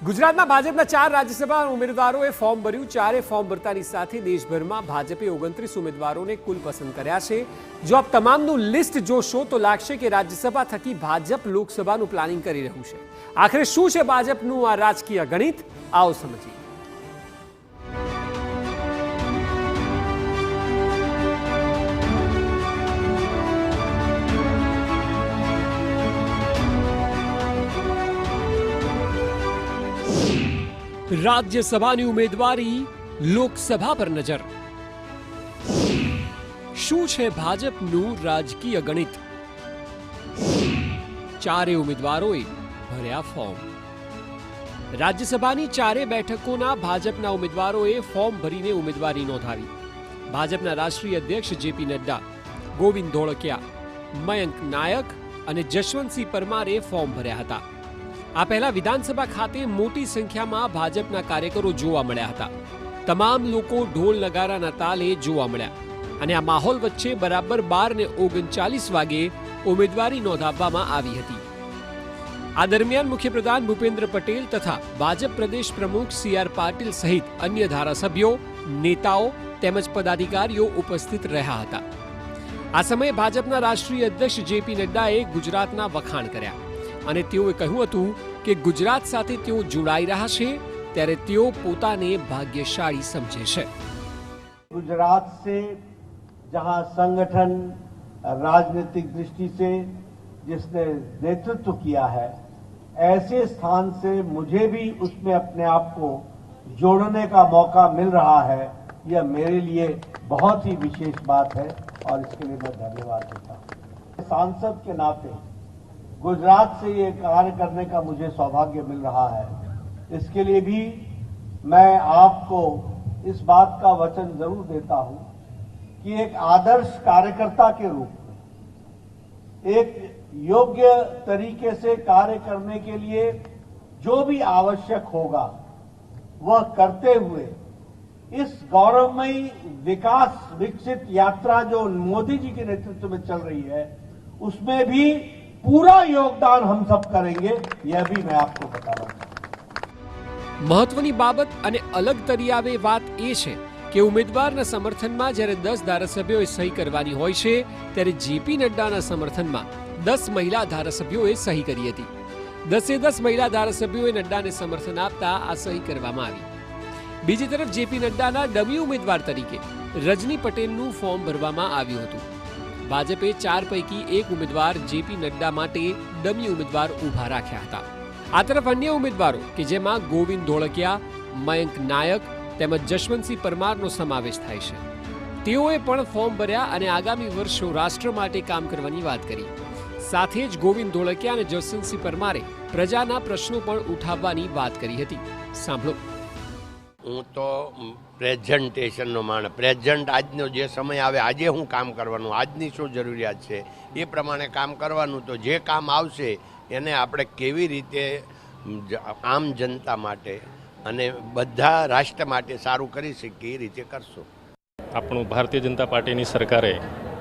ગુજરાતમાં ભાજપના 4 રાજ્યસભા ઉમેદવારોએ ફોર્મ ભર્યું। 4 ફોર્મ ભરતાની સાથે દેશભરમાં ભાજપે 29 ઉમેદવારોને કુલ પસંદ કર્યા છે। જો આપ તમામનું લિસ્ટ જોશો તો લાગશે કે રાજ્યસભા થકી ભાજપ લોકસભાનું પ્લાનિંગ કરી રહ્યું છે। આખરે શું છે ભાજપનું આ રાજકીય ગણિત, આવો સમજીએ। રાજ્યસભાની ઉમેદવારી, લોકસભા પર નજર। શું છે ભાજપનું રાજકીય ગણિત? 4 ઉમેદવારોએ ભર્યા ફોર્મ। રાજ્યસભાની 4 બેઠકોના ભાજપના ઉમેદવારોએ ફોર્મ ભરીને ઉમેદવારી નોંધાવી। ભાજપના રાષ્ટ્રીય અધ્યક્ષ જેપી નડ્ડા, ગોવિંદ ધોળકિયા, મયંક નાયક અને જશવંતસિંહ પરમારે ફોર્મ ભર્યા હતા। આ પહેલા વિધાનસભા ખાતે મોટી સંખ્યામાં ભાજપના કાર્યકરો જોવા મળ્યા હતા। તમામ લોકો ઢોલ નગારાના તાલે જોવા મળ્યા અને આ માહોલ વચ્ચે બરાબર 12:39 વાગે ઉમેદવારી નોંધાવવામાં આવી હતી। આ દરમિયાન મુખ્યપ્રધાન ભૂપેન્દ્ર પટેલ તથા ભાજપ પ્રદેશ પ્રમુખ CR પાટીલ સહિત અન્ય ધારાસભ્યો, નેતાઓ તેમજ પદાધિકારીઓ ઉપસ્થિત રહ્યા હતા। આ સમયે ભાજપના રાષ્ટ્રીય અધ્યક્ષ જેપી નડ્ડાએ ગુજરાતના વખાણ કર્યા અને તેઓએ કહ્યું હતું કે ગુજરાત સાથે તેઓ જોડાઈ રહ્યા છે ત્યારે તેઓ પોતાને ભાગ્યશાળી સમજે છે। गुजरात से जहां संगठन राजनीतिक दृष्टि से जिसने नेतृत्व किया है, ऐसे स्थान से मुझे भी उसमें अपने आप को जोड़ने का मौका मिल रहा है। यह मेरे लिए बहुत ही विशेष बात है और इसके लिए मैं धन्यवाद देता हूँ। सांसद के नाते गुजरात से ये कार्य करने का मुझे सौभाग्य मिल रहा है। इसके लिए भी मैं आपको इस बात का वचन जरूर देता हूं कि एक आदर्श कार्यकर्ता के रूप में एक योग्य तरीके से कार्य करने के लिए जो भी आवश्यक होगा वह करते हुए इस गौरवमयी विकास विकसित यात्रा जो मोदी जी के नेतृत्व में चल रही है उसमें भी पूरा योगदान हम सब करेंगे, यह भी मैं आपको बता रहा हूं। મહત્વની બાબત અને અલગ તરી આવે વાત એ છે કે ઉમેદવારના સમર્થનમાં જ્યારે 10 ધારાસભ્યોએ સહી કરવાની હોય છે ત્યારે જેપી નડ્ડાના સમર્થનમાં 10 મહિલા ધારાસભ્યોએ સહી કરી હતી। 10 મહિલા ધારાસભ્યોએ નડ્ડાને સમર્થન આપતા આ સહી કરવામાં આવી। બીજી તરફ જેપી નડ્ડાના ડમી ઉમેદવાર તરીકે રજની પટેલનું ફોર્મ ભરવામાં આવ્યું હતું। ભાજપે 4 પૈકી 1 ઉમેદવાર જેપી નડ્ડા માટે ડમી ઉમેદવાર ઊભા રાખ્યા હતા। આ તરફ અન્ય ઉમેદવારો કે જેમાં ગોવિંદ ધોળકિયા, મયંક નાયક તેમજ જશવંતસિંહ પરમારનો સમાવેશ થાય છે, તેઓએ પણ ફોર્મ ભર્યા અને આગામી વર્ષો રાષ્ટ્ર માટે કામ કરવાની વાત કરી। સાથે જ ગોવિંદ ધોળકિયા અને જશવંતસિંહ પરમારે પ્રજાના પ્રશ્નો પણ ઉઠાવવાની વાત કરી હતી। સાંભળો। હું તો પ્રેઝન્ટેશનનો માણસ, પ્રેઝન્ટ આજનો જે સમય આવે, આજે હું કામ કરવાનું, આજની શું જરૂરિયાત છે એ પ્રમાણે કામ કરવાનું। તો જે કામ આવશે એને આપણે કેવી રીતે આમ જનતા માટે અને બધા રાષ્ટ્ર માટે સારું કરી શકીએ એ રીતે કરશું। આપણું ભારતીય જનતા પાર્ટીની સરકારે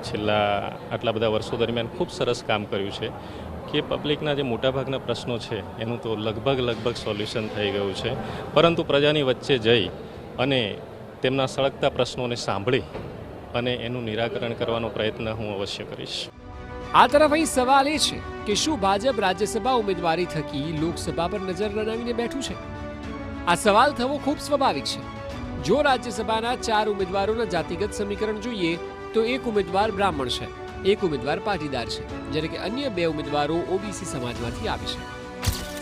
છેલ્લા આટલા બધા વર્ષો દરમિયાન ખૂબ સરસ કામ કર્યું છે કે પબ્લિકના જે મોટાભાગના પ્રશ્નો છે એનું તો લગભગ સોલ્યુશન થઈ ગયું છે, પરંતુ પ્રજાની વચ્ચે જઈ અને તેમના સળગતા પ્રશ્નોને સાંભળી અને એનું નિરાકરણ કરવાનો પ્રયત્ન હું અવશ્ય કરીશ। આ તરફ અહીં સવાલ એ છે કે શું ભાજપ રાજ્યસભા ઉમેદવારી થકી લોકસભા પર નજર બનાવીને બેઠું છે? આ સવાલ થવો ખૂબ સ્વાભાવિક છે। જો રાજ્યસભાના 4 ઉમેદવારોના જાતિગત સમીકરણ જોઈએ તો 1 ઉમેદવાર બ્રાહ્મણ છે, 1 ઉમેદવાર પાટીદાર છે, જ્યારે કે અન્ય 2 ઉમેદવારો OBC સમાજમાંથી આવે છે।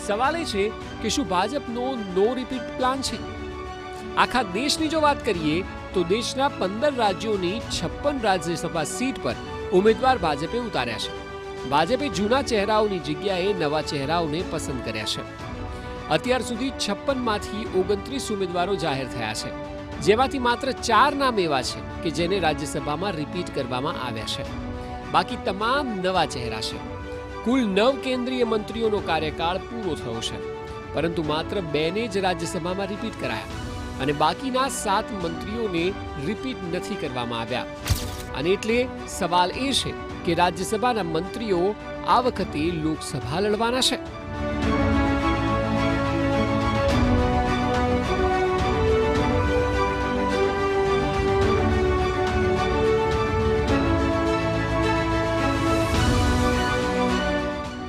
સવાલ એ છે કે શું ભાજપનો નો રિપીટ પ્લાન છે? આખા દેશની જો વાત કરીએ તો દેશના 15 રાજ્યોની 56 રાજ્યસભા સીટ પર ઉમેદવાર ભાજપે ઉતાર્યા છે। ભાજપે જૂના ચહેરાઓની જગ્યાએ નવા ચહેરાઓને પસંદ કર્યા છે। અત્યાર સુધી 56માંથી 29 ઉમેદવારો જાહેર થયા છે, જેમાંથી માત્ર 4 નામ એવા છે કે જેને રાજ્યસભામાં રિપીટ કરવામાં આવ્યા છે। બાકી તમામ નવા ચહેરા છે। કુલ 9 કેન્દ્રીય મંત્રીઓનો કાર્યકાળ પૂરો થયો છે, પરંતુ માત્ર 2ને જ રાજ્યસભામાં રિપીટ કરાયા અને બાકીના 7 મંત્રીઓને રિપીટ નથી કરવામાં આવ્યા। અને એટલે સવાલ એ છે કે રાજ્યસભાના મંત્રીઓ આ વખતે લોકસભા લડવાના છે।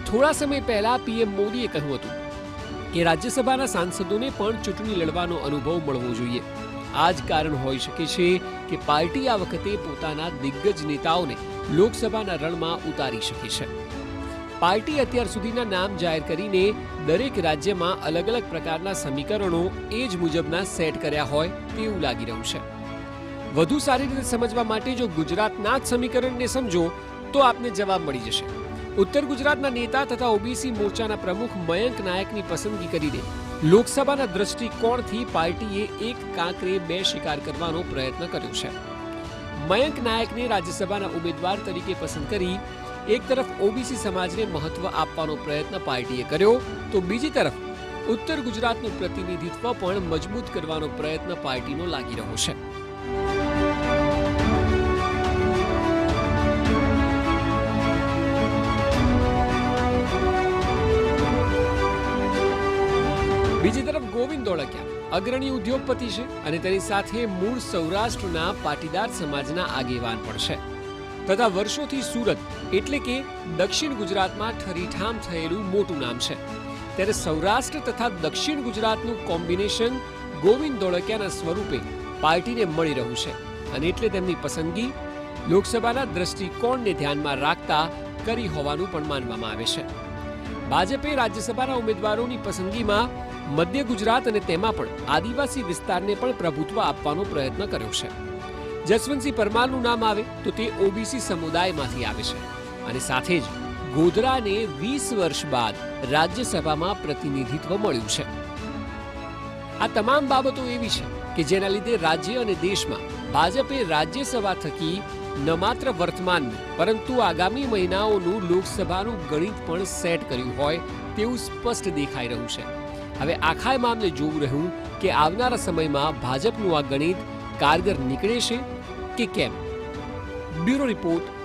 થોડા સમય પહેલા પીએમ મોદીએ કહ્યું હતું કે રાજ્યસભાના સાંસદોને પણ ચૂંટણી લડવાનો અનુભવ મળવો જોઈએ. આ જ કારણ હોઈ શકે છે કે પાર્ટી આ વખતે પોતાના દિગ્ગજ નેતાઓને લોકસભાના રણમાં ઉતારી શકે છે. પાર્ટી અત્યાર સુધીના નામ જાહેર કરીને દરેક રાજ્યમાં અલગ અલગ પ્રકારના સમીકરણો એ જ મુજબના સેટ કર્યા હોય તેવું લાગી રહ્યું છે. વધુ સારી રીતે સમજવા માટે જો ગુજરાતના જ સમીકરણને સમજો તો આપને જવાબ મળી જશે. ઉત્તર ગુજરાતના નેતા તથા ઓબીસી મોરચાના પ્રમુખ મયંક નાયકની પસંદગી કરીને લોકસભાના દ્રષ્ટિકોણથી પાર્ટીએ એક કાંકરે બે શિકાર કરવાનો પ્રયત્ન કર્યો છે. મયંક નાયકને રાજ્યસભાના ઉમેદવાર તરીકે પસંદ કરી એક તરફ ઓબીસી સમાજને મહત્વ આપવાનો પ્રયત્ન પાર્ટીએ કર્યો તો બીજી તરફ ઉત્તર ગુજરાતનું પ્રતિનિધિત્વ પણ મજબૂત કરવાનો પ્રયત્ન પાર્ટીનો લાગી રહ્યો છે. બીજી તરફ ગોવિંદ ધોળકિયા અગ્રણી ઉદ્યોગપતિ છે અને તેની સાથે મૂળ સૌરાષ્ટ્રના પાટીદાર સમાજના આગેવાન પણ છે તથા વર્ષોથી સુરત એટલે કે દક્ષિણ ગુજરાતમાં ઠરીઠામ થયેલું મોટું નામ છે. ત્યારે સૌરાષ્ટ્ર તથા દક્ષિણ ગુજરાતનું કોમ્બિનેશન ગોવિંદ ધોળકિયાના સ્વરૂપે પાર્ટીને મળી રહ્યું છે અને એટલે તેમની પસંદગી લોકસભાના દ્રષ્ટિકોણને ધ્યાનમાં રાખતા કરી હોવાનું પણ માનવામાં આવે છે. ભાજપે રાજ્યસભાના ઉમેદવારોની પસંદગીમાં મધ્ય ગુજરાત અને તેમાં પણ આદિવાસી વિસ્તારને પણ પ્રભુત્વ આપવાનો પ્રયત્ન કર્યો છે. જસવંતસિંહ પરમારનું નામ આવે તો તે ઓબીસી સમુદાયમાંથી આવે છે અને સાથે જ ગોધરાને 20 વર્ષ બાદ રાજ્યસભામાં પ્રતિનિધિત્વ મળ્યું છે. આ તમામ બાબતો એવી છે કે જેના લીધે રાજ્ય અને દેશમાં ભાજપે રાજ્યસભા થકી ન માત્ર વર્તમાનનું પરંતુ આગામી મહિનાઓનું લોકસભાનું ગણિત પણ સેટ કર્યું હોય તેવું સ્પષ્ટ દેખાઈ રહ્યું છે. હવે આખા મામલે જોવું રહ્યું કે આવનારા સમયમાં ભાજપનું આ ગણિત કારગર નીકળે છે કે કેમ. Bureau report